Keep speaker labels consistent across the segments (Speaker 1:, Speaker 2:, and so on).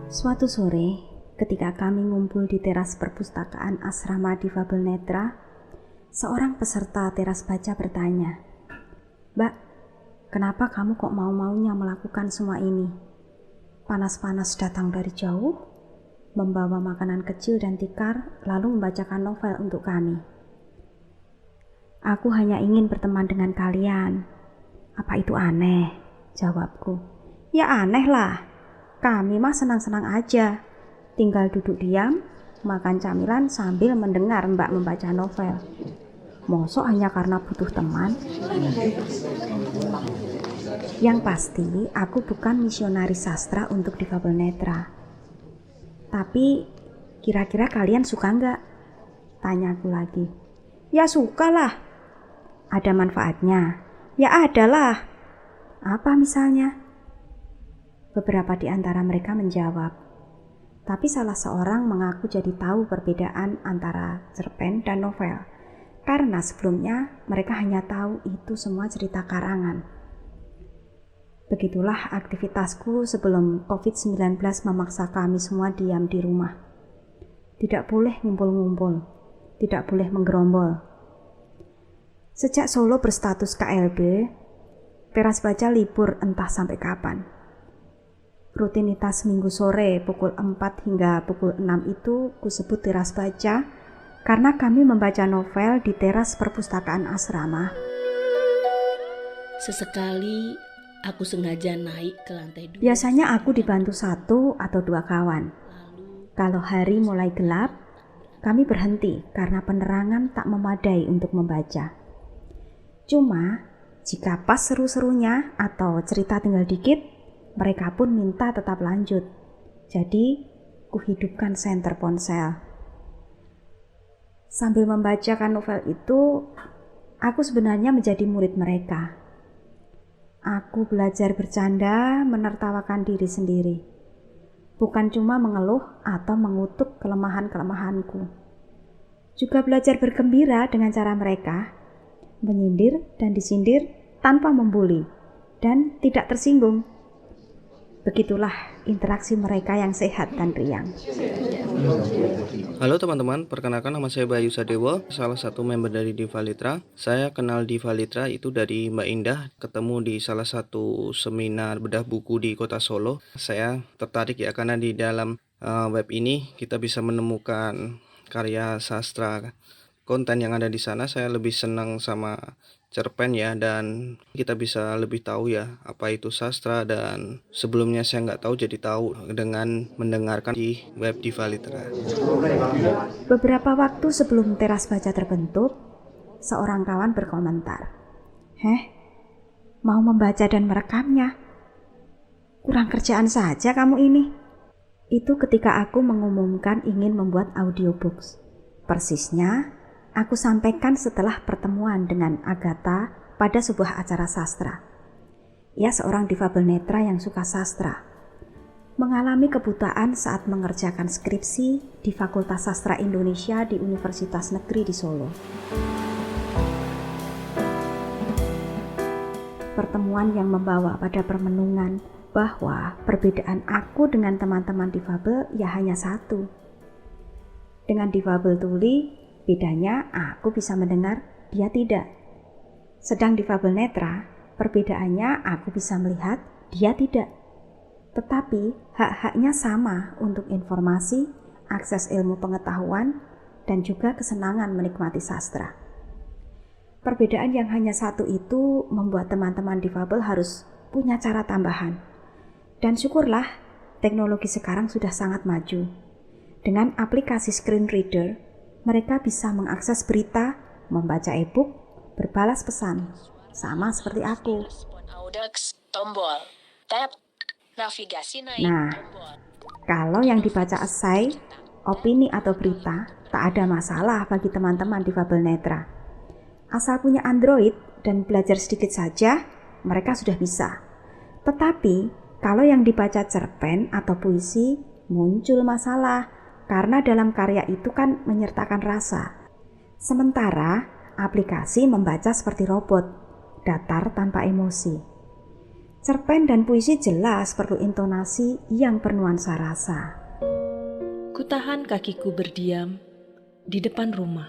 Speaker 1: Suatu sore, ketika kami ngumpul di teras perpustakaan asrama difabel netra, seorang peserta teras baca bertanya, "Mbak, kenapa kamu kok mau-maunya melakukan semua ini? Panas-panas datang dari jauh, membawa makanan kecil dan tikar, lalu membacakan novel untuk kami." "Aku hanya ingin berteman dengan kalian." "Apa itu aneh?" jawabku. "Ya aneh lah. Kami mah senang-senang aja. Tinggal duduk diam, makan camilan sambil mendengar Mbak membaca novel. Mosok hanya karena butuh teman?" Yang pasti, aku bukan misionaris sastra untuk difabel netra. "Tapi, kira-kira kalian suka nggak?" tanyaku lagi. "Ya suka lah." "Ada manfaatnya?" "Ya ada lah." "Apa misalnya?" Beberapa di antara mereka menjawab, tapi salah seorang mengaku jadi tahu perbedaan antara cerpen dan novel, karena sebelumnya mereka hanya tahu itu semua cerita karangan. Begitulah aktivitasku sebelum COVID-19 memaksa kami semua diam di rumah. Tidak boleh ngumpul-ngumpul, tidak boleh menggerombol. Sejak Solo berstatus KLB, teras baca libur entah sampai kapan. Rutinitas minggu sore pukul 4 hingga pukul 6 itu kusebut teras baca karena kami membaca novel di teras perpustakaan asrama.
Speaker 2: Sesekali aku sengaja naik ke lantai 2.
Speaker 1: Biasanya aku dibantu 1 atau 2 kawan. Kalau hari mulai gelap, kami berhenti karena penerangan tak memadai untuk membaca. Cuma, jika pas seru-serunya atau cerita tinggal dikit, mereka pun minta tetap lanjut. Jadi, kuhidupkan senter ponsel. Sambil membacakan novel itu, aku sebenarnya menjadi murid mereka. Aku belajar bercanda, menertawakan diri sendiri. Bukan cuma mengeluh atau mengutuk kelemahan-kelemahanku. Juga belajar bergembira dengan cara mereka, menyindir dan disindir tanpa membuli dan tidak tersinggung. Begitulah interaksi mereka yang sehat dan riang.
Speaker 3: Halo teman-teman, perkenalkan nama saya Bayu Sadewo, salah satu member dari Diva Litra. Saya kenal Diva Litra itu dari Mbak Indah, ketemu di salah satu seminar bedah buku di Kota Solo. Saya tertarik ya karena di dalam web ini kita bisa menemukan karya sastra. Konten yang ada di sana saya lebih senang sama cerpen ya, dan kita bisa lebih tahu ya apa itu sastra, dan sebelumnya saya nggak tahu jadi tahu dengan mendengarkan di web Diva Litra.
Speaker 1: Beberapa waktu sebelum teras baca terbentuk, seorang kawan berkomentar, mau membaca dan merekamnya? Kurang kerjaan saja kamu ini." Itu ketika aku mengumumkan ingin membuat audiobooks. Persisnya, aku sampaikan setelah pertemuan dengan Agatha pada sebuah acara sastra. Ia seorang difabel netra yang suka sastra. Mengalami kebutaan saat mengerjakan skripsi di Fakultas Sastra Indonesia di Universitas Negeri di Solo. Pertemuan yang membawa pada permenungan bahwa perbedaan aku dengan teman-teman difabel ya hanya satu. Dengan difabel tuli, bedanya aku bisa mendengar, dia tidak. Sedang difabel netra, perbedaannya aku bisa melihat, dia tidak. Tetapi hak-haknya sama untuk informasi, akses ilmu pengetahuan, dan juga kesenangan menikmati sastra. Perbedaan yang hanya satu itu membuat teman-teman difabel harus punya cara tambahan. Dan syukurlah, teknologi sekarang sudah sangat maju. Dengan aplikasi screen reader, mereka bisa mengakses berita, membaca e-book, berbalas pesan, sama seperti aku. Nah, kalau yang dibaca esai, opini atau berita, tak ada masalah bagi teman-teman difabel netra. Asal punya Android dan belajar sedikit saja, mereka sudah bisa. Tetapi, kalau yang dibaca cerpen atau puisi, muncul masalah, karena dalam karya itu kan menyertakan rasa. Sementara, aplikasi membaca seperti robot, datar tanpa emosi. Cerpen dan puisi jelas perlu intonasi yang bernuansa rasa.
Speaker 2: Kutahan kakiku berdiam di depan rumah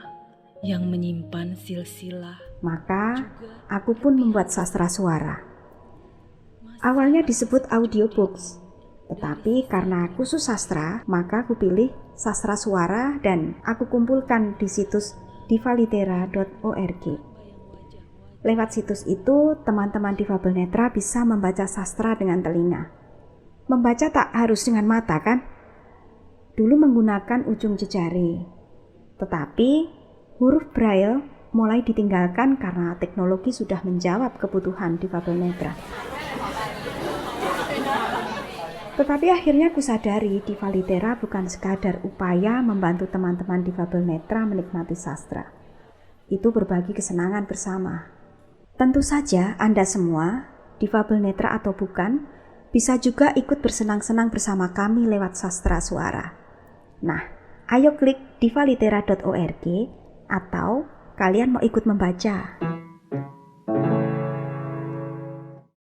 Speaker 2: yang menyimpan silsilah.
Speaker 1: Maka aku pun membuat sastra suara. Awalnya disebut audiobooks, tetapi karena khusus sastra, maka aku pilih sastra suara dan aku kumpulkan di situs divalitera.org. Lewat situs itu, teman-teman difabel netra bisa membaca sastra dengan telinga. Membaca tak harus dengan mata, kan? Dulu menggunakan ujung jejari, tetapi huruf braille mulai ditinggalkan karena teknologi sudah menjawab kebutuhan difabel netra. Tetapi akhirnya aku sadari Divalitera bukan sekadar upaya membantu teman-teman difabel netra menikmati sastra. Itu berbagi kesenangan bersama. Tentu saja Anda semua, difabel netra atau bukan, bisa juga ikut bersenang-senang bersama kami lewat sastra suara. Nah, ayo klik divalitera.org atau kalian mau ikut membaca.